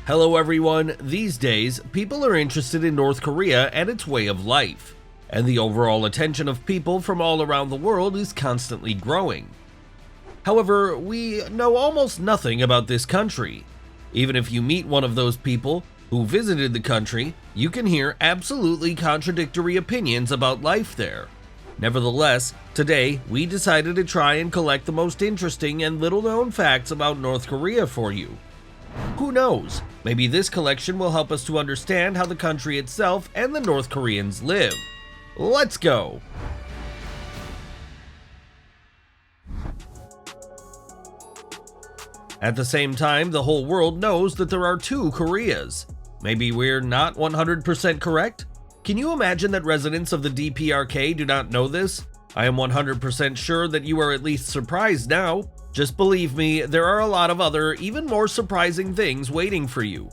Hello everyone, these days, people are interested in North Korea and its way of life, and the overall attention of people from all around the world is constantly growing. However, we know almost nothing about this country. Even if you meet one of those people who visited the country, you can hear absolutely contradictory opinions about life there. Nevertheless, today we decided to try and collect the most interesting and little-known facts about North Korea for you. Who knows, maybe this collection will help us to understand how the country itself and the North Koreans live. Let's go! At the same time, the whole world knows that there are two Koreas. Maybe we're not 100% correct? Can you imagine that residents of the DPRK do not know this? I am 100% sure that you are at least surprised now. Just believe me, there are a lot of other, even more surprising things waiting for you.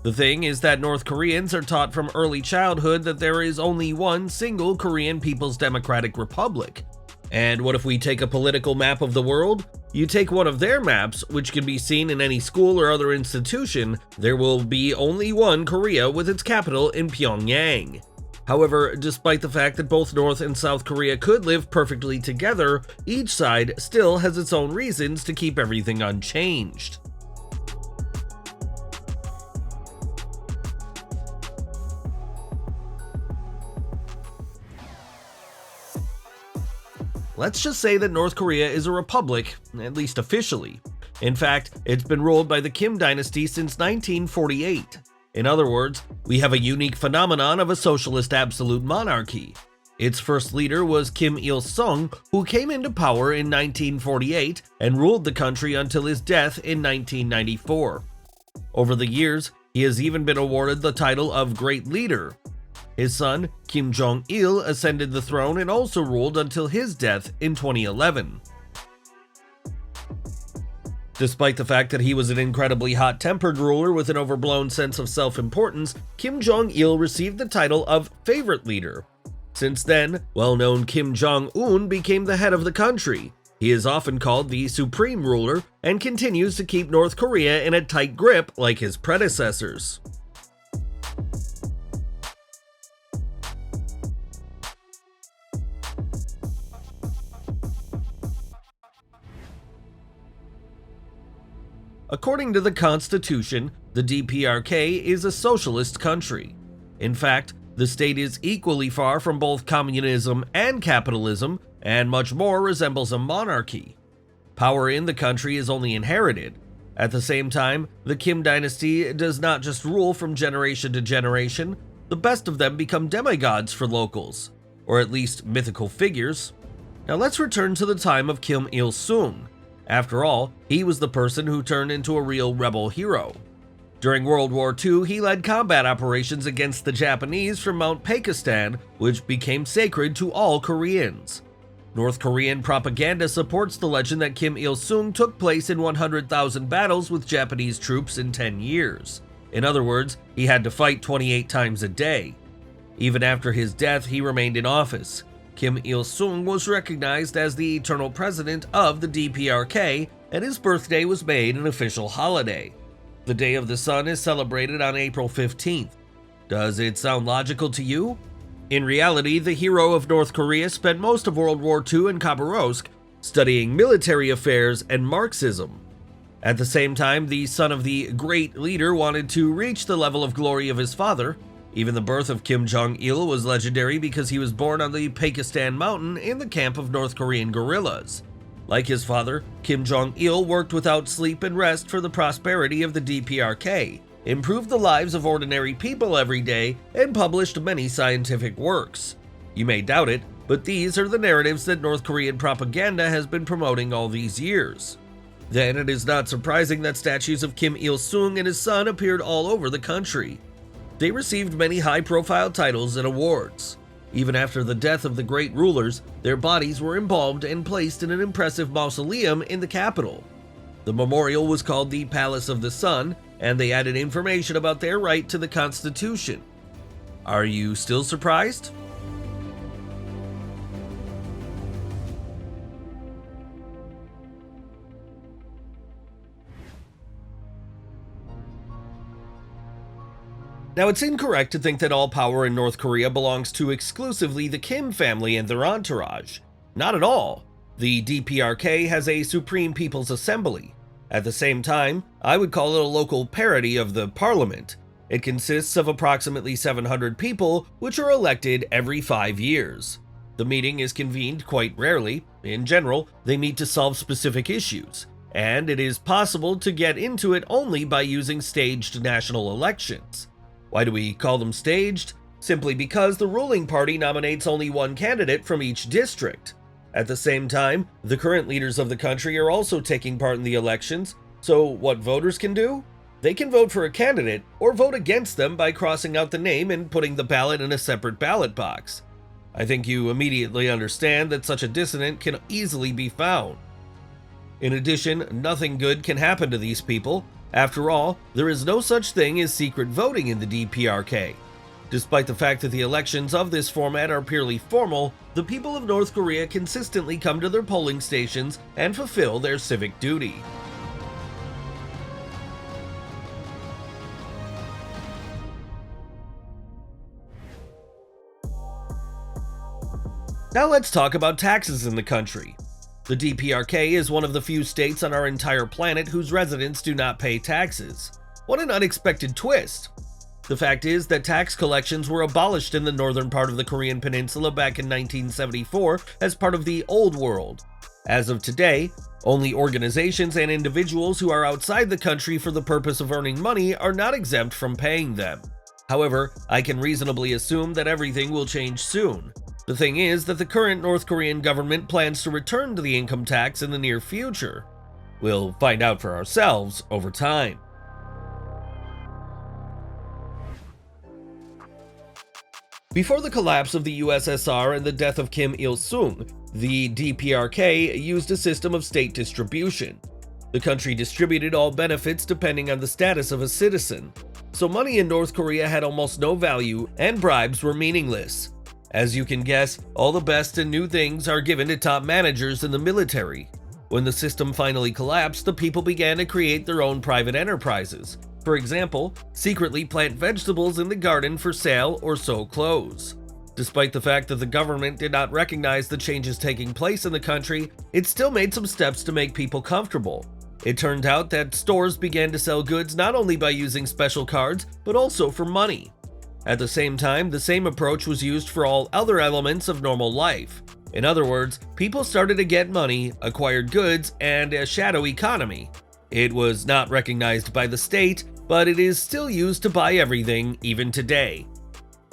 The thing is that North Koreans are taught from early childhood that there is only one single Korean People's Democratic Republic. And what if we take a political map of the world? You take one of their maps, which can be seen in any school or other institution, there will be only one Korea with its capital in Pyongyang. However, despite the fact that both North and South Korea could live perfectly together, each side still has its own reasons to keep everything unchanged. Let's just say that North Korea is a republic, at least officially. In fact, it's been ruled by the Kim dynasty since 1948. In other words, we have a unique phenomenon of a socialist absolute monarchy. Its first leader was Kim Il-sung, who came into power in 1948 and ruled the country until his death in 1994. Over the years, he has even been awarded the title of Great Leader. His son, Kim Jong-il, ascended the throne and also ruled until his death in 2011. Despite the fact that he was an incredibly hot-tempered ruler with an overblown sense of self-importance, Kim Jong-il received the title of Favorite Leader. Since then, well-known Kim Jong-un became the head of the country. He is often called the Supreme Ruler and continues to keep North Korea in a tight grip like his predecessors. According to the Constitution, the DPRK is a socialist country. In fact, the state is equally far from both communism and capitalism, and much more resembles a monarchy. Power in the country is only inherited. At the same time, the Kim dynasty does not just rule from generation to generation, the best of them become demigods for locals, or at least mythical figures. Now let's return to the time of Kim Il-sung. After all, he was the person who turned into a real rebel hero. During World War II, he led combat operations against the Japanese from Mount Pakistan, which became sacred to all Koreans. North Korean propaganda supports the legend that Kim Il-sung took place in 100,000 battles with Japanese troops in 10 years. In other words, he had to fight 28 times a day. Even after his death, he remained in office. Kim Il-sung was recognized as the eternal president of the DPRK, and his birthday was made an official holiday. The Day of the Sun is celebrated on April 15th. Does it sound logical to you? In reality, the hero of North Korea spent most of World War II in Khabarovsk studying military affairs and Marxism. At the same time, the son of the Great Leader wanted to reach the level of glory of his father. Even the birth of Kim Jong-il was legendary because he was born on the Pakistan mountain in the camp of North Korean guerrillas. Like his father, Kim Jong-il worked without sleep and rest for the prosperity of the DPRK, improved the lives of ordinary people every day, and published many scientific works. You may doubt it, but these are the narratives that North Korean propaganda has been promoting all these years. Then it is not surprising that statues of Kim Il-sung and his son appeared all over the country. They received many high-profile titles and awards. Even after the death of the great rulers, their bodies were embalmed and placed in an impressive mausoleum in the capital. The memorial was called the Palace of the Sun, and they added information about their right to the Constitution. Are you still surprised? Now, it's incorrect to think that all power in North Korea belongs to exclusively the Kim family and their entourage. Not at all. The DPRK has a Supreme People's Assembly. At the same time, I would call it a local parody of the parliament. It consists of approximately 700 people, which are elected every 5 years. The meeting is convened quite rarely. In general, they meet to solve specific issues, and it is possible to get into it only by using staged national elections. Why do we call them staged? Simply because the ruling party nominates only one candidate from each district. At the same time, the current leaders of the country are also taking part in the elections, so what voters can do? They can vote for a candidate or vote against them by crossing out the name and putting the ballot in a separate ballot box. I think you immediately understand that such a dissonance can easily be found. In addition, nothing good can happen to these people. After all, there is no such thing as secret voting in the DPRK. Despite the fact that the elections of this format are purely formal, the people of North Korea consistently come to their polling stations and fulfill their civic duty. Now let's talk about taxes in the country. The DPRK is one of the few states on our entire planet whose residents do not pay taxes. What an unexpected twist! The fact is that tax collections were abolished in the northern part of the Korean peninsula back in 1974 as part of the Old World. As of today, only organizations and individuals who are outside the country for the purpose of earning money are not exempt from paying them. However, I can reasonably assume that everything will change soon. The thing is that the current North Korean government plans to return to the income tax in the near future. We'll find out for ourselves over time. Before the collapse of the USSR and the death of Kim Il-sung, the DPRK used a system of state distribution. The country distributed all benefits depending on the status of a citizen. So money in North Korea had almost no value and bribes were meaningless. As you can guess, all the best and new things are given to top managers in the military. When the system finally collapsed, the people began to create their own private enterprises. For example, secretly plant vegetables in the garden for sale or sew clothes. Despite the fact that the government did not recognize the changes taking place in the country, it still made some steps to make people comfortable. It turned out that stores began to sell goods not only by using special cards, but also for money. At the same time, the same approach was used for all other elements of normal life. In other words, people started to get money, acquired goods, and a shadow economy. It was not recognized by the state, but it is still used to buy everything, even today.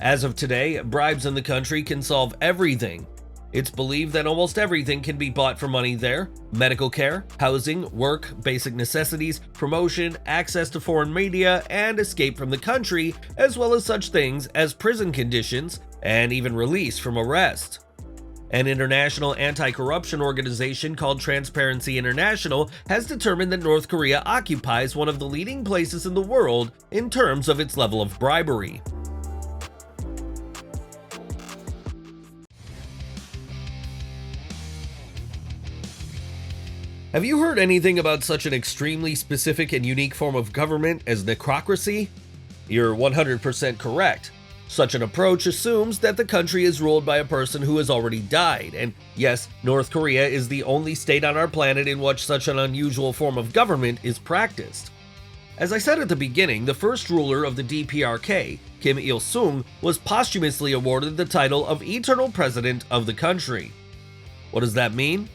As of today, bribes in the country can solve everything. It's believed that almost everything can be bought for money there: medical care, housing, work, basic necessities, promotion, access to foreign media, and escape from the country, as well as such things as prison conditions and even release from arrest. An international anti-corruption organization called Transparency International has determined that North Korea occupies one of the leading places in the world in terms of its level of bribery. Have you heard anything about such an extremely specific and unique form of government as necrocracy? You're 100% correct. Such an approach assumes that the country is ruled by a person who has already died, and yes, North Korea is the only state on our planet in which such an unusual form of government is practiced. As I said at the beginning, the first ruler of the DPRK, Kim Il-sung, was posthumously awarded the title of Eternal President of the country. What does that mean?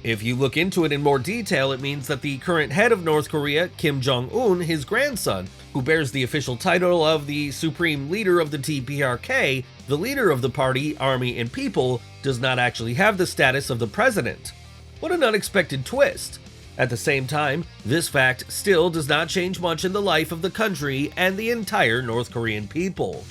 If you look into it in more detail, it means that the current head of North Korea, Kim Jong-un, his grandson, who bears the official title of the Supreme Leader of the DPRK, the leader of the party, army, and people, does not actually have the status of the president. What an unexpected twist! At the same time, this fact still does not change much in the life of the country and the entire North Korean people.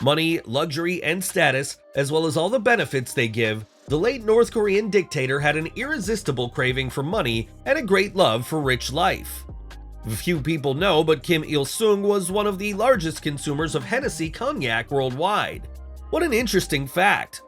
Money, luxury, and status, as well as all the benefits they give, the late North Korean dictator had an irresistible craving for money and a great love for rich life. Few people know, but Kim Il-sung was one of the largest consumers of Hennessy cognac worldwide. What an interesting fact!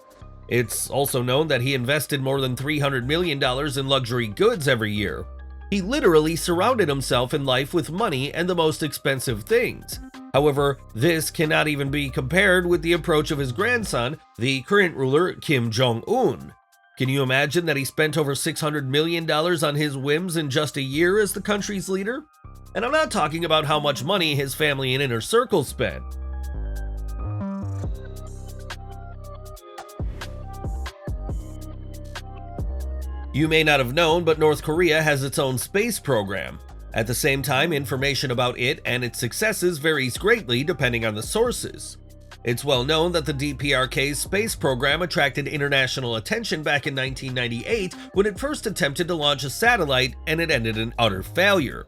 It's also known that he invested more than $300 million in luxury goods every year. He literally surrounded himself in life with money and the most expensive things. However, this cannot even be compared with the approach of his grandson, the current ruler Kim Jong-un. Can you imagine that he spent over $600 million on his whims in just a year as the country's leader? And I'm not talking about how much money his family and inner circle spent. You may not have known, but North Korea has its own space program. At the same time, information about it and its successes varies greatly depending on the sources. It's well known that the DPRK's space program attracted international attention back in 1998 when it first attempted to launch a satellite, and it ended in utter failure.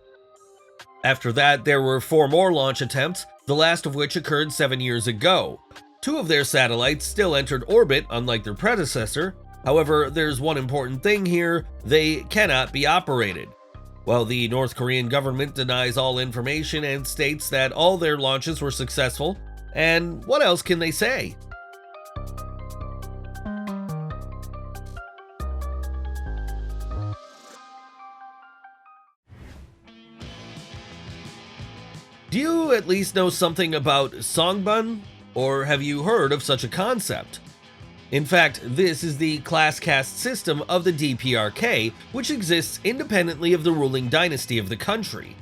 After that, there were 4 more launch attempts, the last of which occurred 7 years ago. 2 of their satellites still entered orbit, unlike their predecessor. However, there's one important thing here: they cannot be operated. While the North Korean government denies all information and states that all their launches were successful, and what else can they say? Do you at least know something about songbun? Or have you heard of such a concept? In fact, this is the class caste system of the DPRK, which exists independently of the ruling dynasty of the country.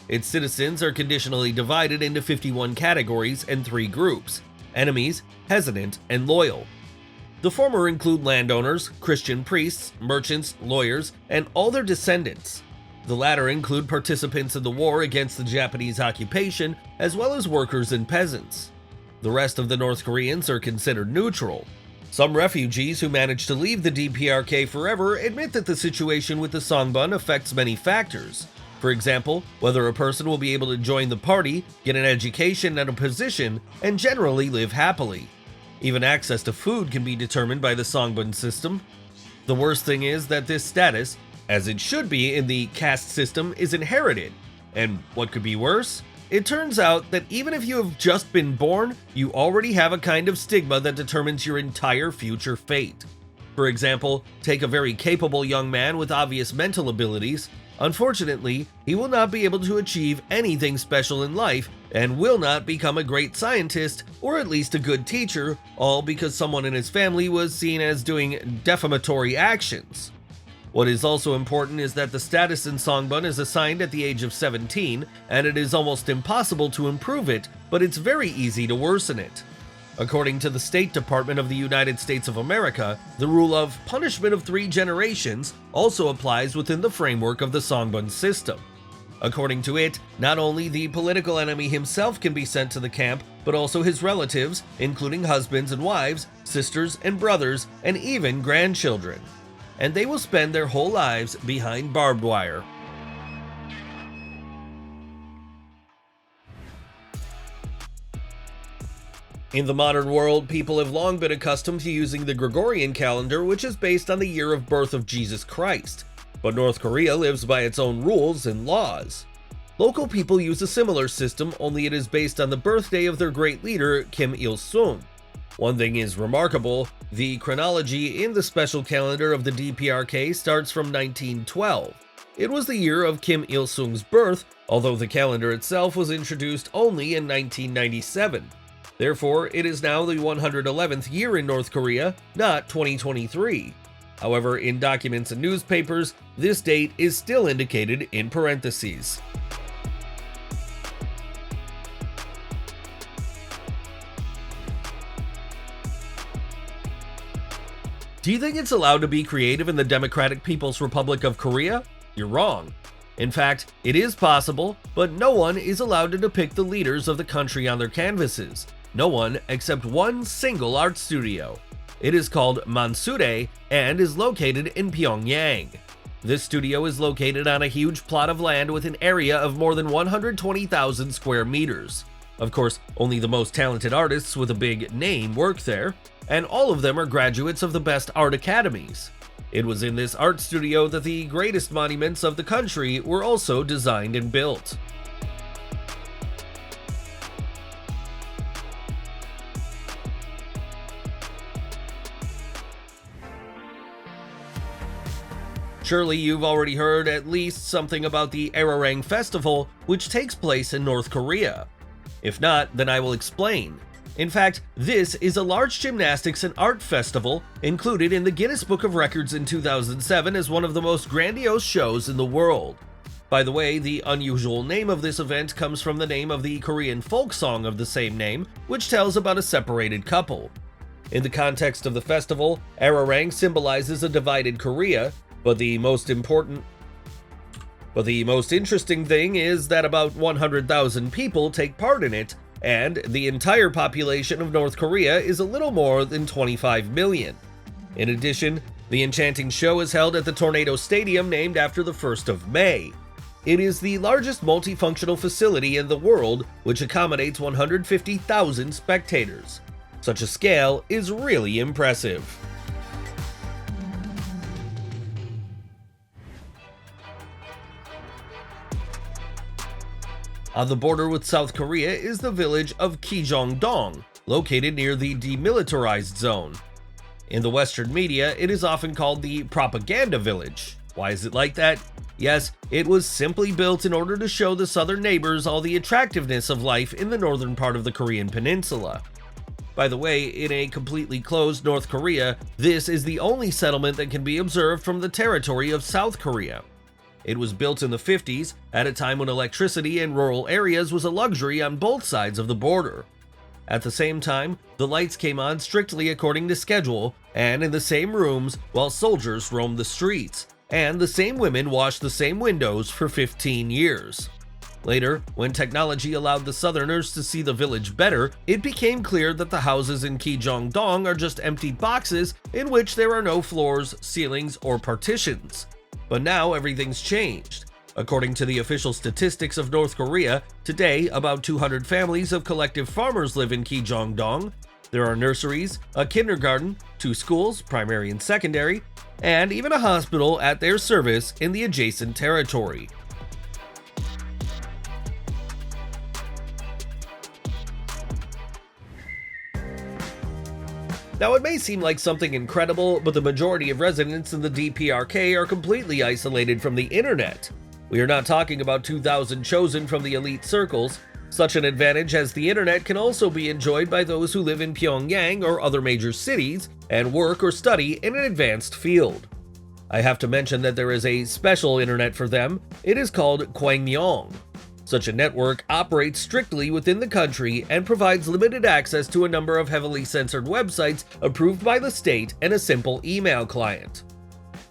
Its citizens are conditionally divided into 51 categories and 3 groups: enemies, hesitant, and loyal. The former include landowners, Christian priests, merchants, lawyers, and all their descendants. The latter include participants in the war against the Japanese occupation, as well as workers and peasants. The rest of the North Koreans are considered neutral. Some refugees who manage to leave the DPRK forever admit that the situation with the songbun affects many factors. For example, whether a person will be able to join the party, get an education and a position, and generally live happily. Even access to food can be determined by the songbun system. The worst thing is that this status, as it should be in the caste system, is inherited. And what could be worse? It turns out that even if you have just been born, you already have a kind of stigma that determines your entire future fate. For example, take a very capable young man with obvious mental abilities. Unfortunately, he will not be able to achieve anything special in life and will not become a great scientist or at least a good teacher, all because someone in his family was seen as doing defamatory actions. What is also important is that the status in songbun is assigned at the age of 17, and it is almost impossible to improve it, but it's very easy to worsen it. According to the State Department of the United States of America, the rule of punishment of 3 generations also applies within the framework of the songbun system. According to it, not only the political enemy himself can be sent to the camp, but also his relatives, including husbands and wives, sisters and brothers, and even grandchildren. And they will spend their whole lives behind barbed wire. In the modern world, people have long been accustomed to using the Gregorian calendar, which is based on the year of birth of Jesus Christ. But North Korea lives by its own rules and laws. Local people use a similar system, only it is based on the birthday of their great leader, Kim Il-sung. One thing is remarkable: the chronology in the special calendar of the DPRK starts from 1912. It was the year of Kim Il-sung's birth, although the calendar itself was introduced only in 1997. Therefore, it is now the 111th year in North Korea, not 2023. However, in documents and newspapers, this date is still indicated in parentheses. Do you think it's allowed to be creative in the Democratic People's Republic of Korea? You're wrong. In fact, it is possible, but no one is allowed to depict the leaders of the country on their canvases. No one except one single art studio. It is called Mansudae and is located in Pyongyang. This studio is located on a huge plot of land with an area of more than 120,000 square meters. Of course, only the most talented artists with a big name work there, and all of them are graduates of the best art academies. It was in this art studio that the greatest monuments of the country were also designed and built. Surely you've already heard at least something about the Arirang Festival, which takes place in North Korea. If not, then I will explain. In fact, this is a large gymnastics and art festival included in the Guinness Book of Records in 2007 as one of the most grandiose shows in the world. By the way, the unusual name of this event comes from the name of the Korean folk song of the same name, which tells about a separated couple. In the context of the festival, Arirang symbolizes a divided Korea, but the most interesting thing is that about 100,000 people take part in it, and the entire population of North Korea is a little more than 25 million. In addition, the enchanting show is held at the Tornado Stadium named after the 1st of May. It is the largest multifunctional facility in the world, which accommodates 150,000 spectators. Such a scale is really impressive. On the border with South Korea is the village of Kijongdong, located near the demilitarized zone. In the Western media, it is often called the propaganda village. Why is it like that? Yes, it was simply built in order to show the southern neighbors all the attractiveness of life in the northern part of the Korean peninsula. By the way, in a completely closed North Korea, this is the only settlement that can be observed from the territory of South Korea. It was built in the 50s, at a time when electricity in rural areas was a luxury on both sides of the border. At the same time, the lights came on strictly according to schedule and in the same rooms while soldiers roamed the streets, and the same women washed the same windows for 15 years. Later, when technology allowed the Southerners to see the village better, it became clear that the houses in Kijongdong are just empty boxes in which there are no floors, ceilings, or partitions. But now everything's changed. According to the official statistics of North Korea, today about 200 families of collective farmers live in Kijongdong. There are nurseries, a kindergarten, 2 schools, primary and secondary, and even a hospital at their service in the adjacent territory. Now, it may seem like something incredible, but the majority of residents in the DPRK are completely isolated from the internet. We are not talking about 2,000 chosen from the elite circles. Such an advantage as the internet can also be enjoyed by those who live in Pyongyang or other major cities and work or study in an advanced field. I have to mention that there is a special internet for them. It is called Kwangmyong. Such a network operates strictly within the country and provides limited access to a number of heavily censored websites approved by the state and a simple email client.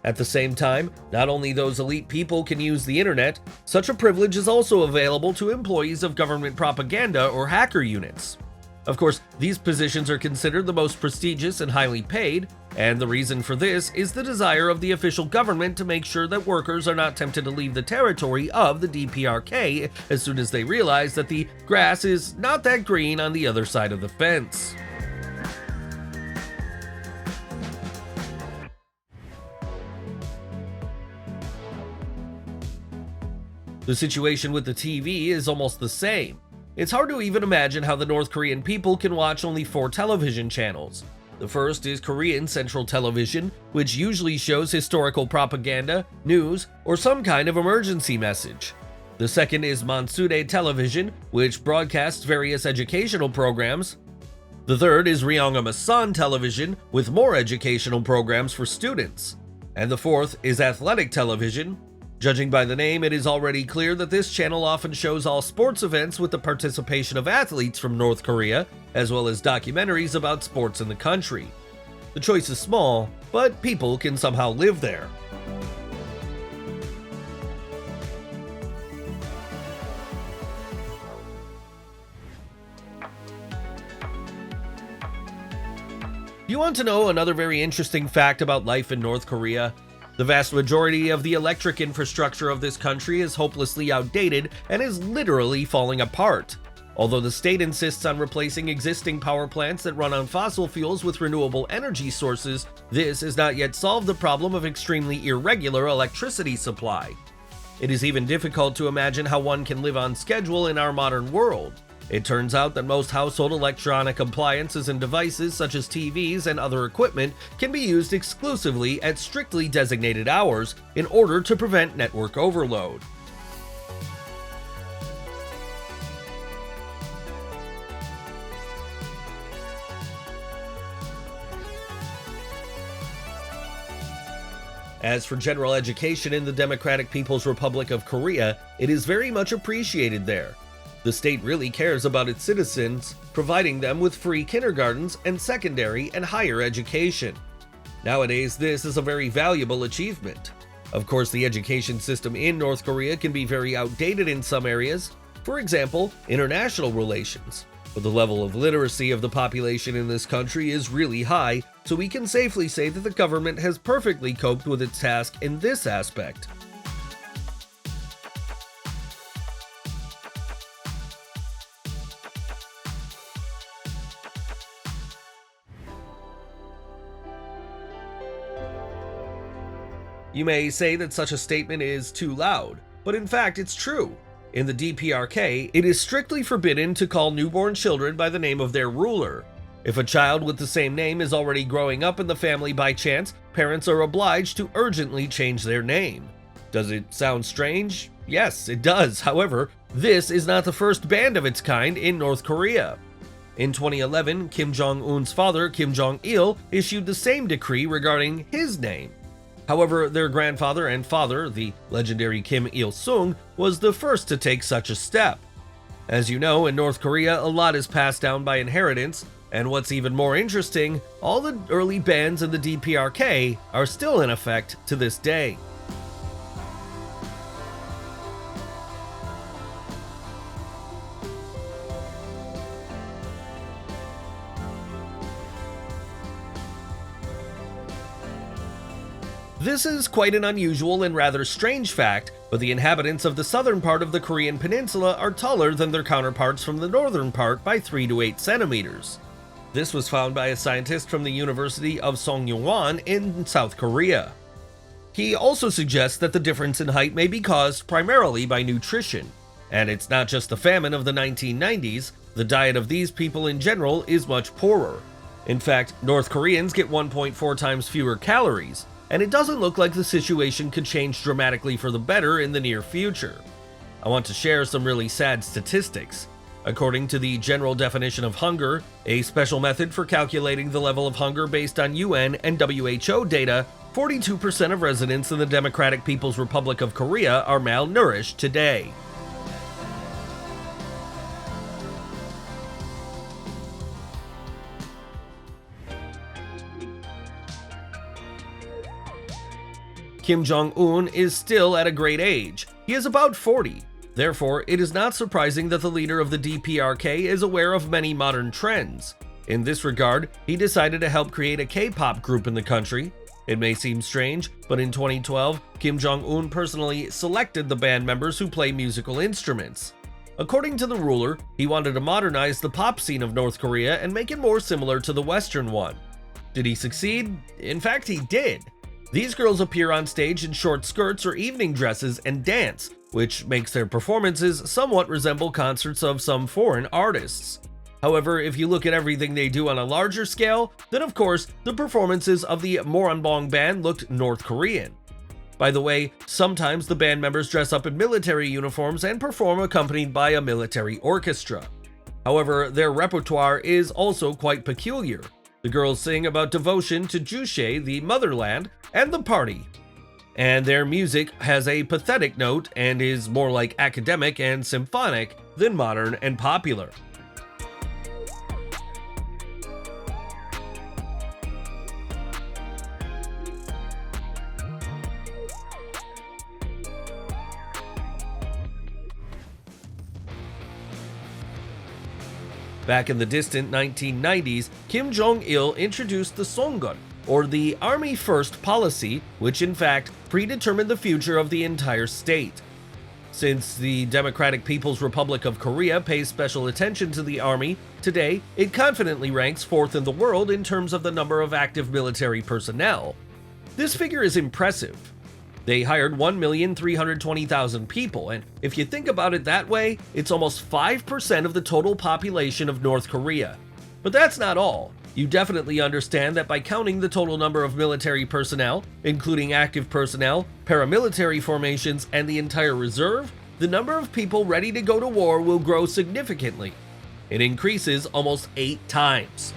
At the same time, not only those elite people can use the internet, such a privilege is also available to employees of government propaganda or hacker units. Of course, these positions are considered the most prestigious and highly paid, and the reason for this is the desire of the official government to make sure that workers are not tempted to leave the territory of the DPRK as soon as they realize that the grass is not that green on the other side of the fence. The situation with the TV is almost the same. It's hard to even imagine how the North Korean people can watch only 4 television channels. The first is Korean Central Television, which usually shows historical propaganda, news, or some kind of emergency message. The second is Mansudae Television, which broadcasts various educational programs. The third is Ryongam-asan Television, with more educational programs for students. And the fourth is Athletic Television. Judging by the name, it is already clear that this channel often shows all sports events with the participation of athletes from North Korea, as well as documentaries about sports in the country. The choice is small, but people can somehow live there. You want to know another very interesting fact about life in North Korea? The vast majority of the electric infrastructure of this country is hopelessly outdated and is literally falling apart. Although the state insists on replacing existing power plants that run on fossil fuels with renewable energy sources, this has not yet solved the problem of extremely irregular electricity supply. It is even difficult to imagine how one can live on schedule in our modern world. It turns out that most household electronic appliances and devices such as TVs and other equipment can be used exclusively at strictly designated hours in order to prevent network overload. As for general education in the Democratic People's Republic of Korea, it is very much appreciated there. The state really cares about its citizens, providing them with free kindergartens and secondary and higher education. Nowadays, this is a very valuable achievement. Of course, the education system in North Korea can be very outdated in some areas, for example, international relations. But the level of literacy of the population in this country is really high, so we can safely say that the government has perfectly coped with its task in this aspect. You may say that such a statement is too loud, but in fact it's true. In the DPRK, it is strictly forbidden to call newborn children by the name of their ruler. If a child with the same name is already growing up in the family by chance, parents are obliged to urgently change their name. Does it sound strange? Yes, it does. However, this is not the first band of its kind in North Korea. In 2011, Kim Jong-un's father, Kim Jong-il, issued the same decree regarding his name. However, their grandfather and father, the legendary Kim Il-sung, was the first to take such a step. As you know, in North Korea, a lot is passed down by inheritance, and what's even more interesting, all the early bans in the DPRK are still in effect to this day. This is quite an unusual and rather strange fact, but the inhabitants of the southern part of the Korean peninsula are taller than their counterparts from the northern part by 3 to 8 centimeters. This was found by a scientist from the University of Songyungwon in South Korea. He also suggests that the difference in height may be caused primarily by nutrition. And it's not just the famine of the 1990s, the diet of these people in general is much poorer. In fact, North Koreans get 1.4 times fewer calories, and it doesn't look like the situation could change dramatically for the better in the near future. I want to share some really sad statistics. According to the General Definition of Hunger, a special method for calculating the level of hunger based on UN and WHO data, 42% of residents in the Democratic People's Republic of Korea are malnourished today. Kim Jong-un is still at a great age. He is about 40. Therefore, it is not surprising that the leader of the DPRK is aware of many modern trends. In this regard, he decided to help create a K-pop group in the country. It may seem strange, but in 2012, Kim Jong-un personally selected the band members who play musical instruments. According to the ruler, he wanted to modernize the pop scene of North Korea and make it more similar to the Western one. Did he succeed? In fact, he did. These girls appear on stage in short skirts or evening dresses and dance, which makes their performances somewhat resemble concerts of some foreign artists. However, if you look at everything they do on a larger scale, then of course, the performances of the Moranbong band looked North Korean. By the way, sometimes the band members dress up in military uniforms and perform accompanied by a military orchestra. However, their repertoire is also quite peculiar. The girls sing about devotion to Juche, the motherland, and the party. And their music has a pathetic note and is more like academic and symphonic than modern and popular. Back in the distant 1990s, Kim Jong-il introduced the Songun, or the Army First policy, which in fact predetermined the future of the entire state. Since the Democratic People's Republic of Korea pays special attention to the Army, today it confidently ranks 4th in the world in terms of the number of active military personnel. This figure is impressive. They hired 1,320,000 people, and if you think about it that way, it's almost 5% of the total population of North Korea. But that's not all. You definitely understand that by counting the total number of military personnel, including active personnel, paramilitary formations, and the entire reserve, the number of people ready to go to war will grow significantly. It increases almost 8 times.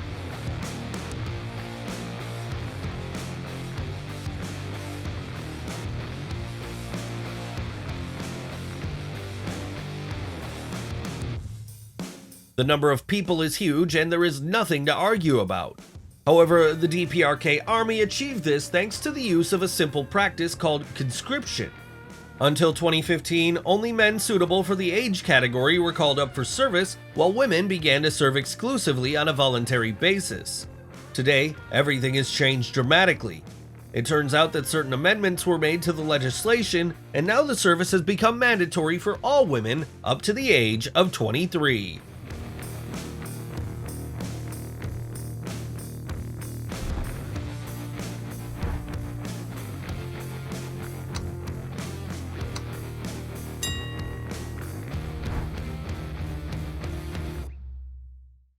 The number of people is huge and there is nothing to argue about. However, the DPRK army achieved this thanks to the use of a simple practice called conscription. Until 2015, only men suitable for the age category were called up for service, while women began to serve exclusively on a voluntary basis. Today, everything has changed dramatically. It turns out that certain amendments were made to the legislation, and now the service has become mandatory for all women up to the age of 23.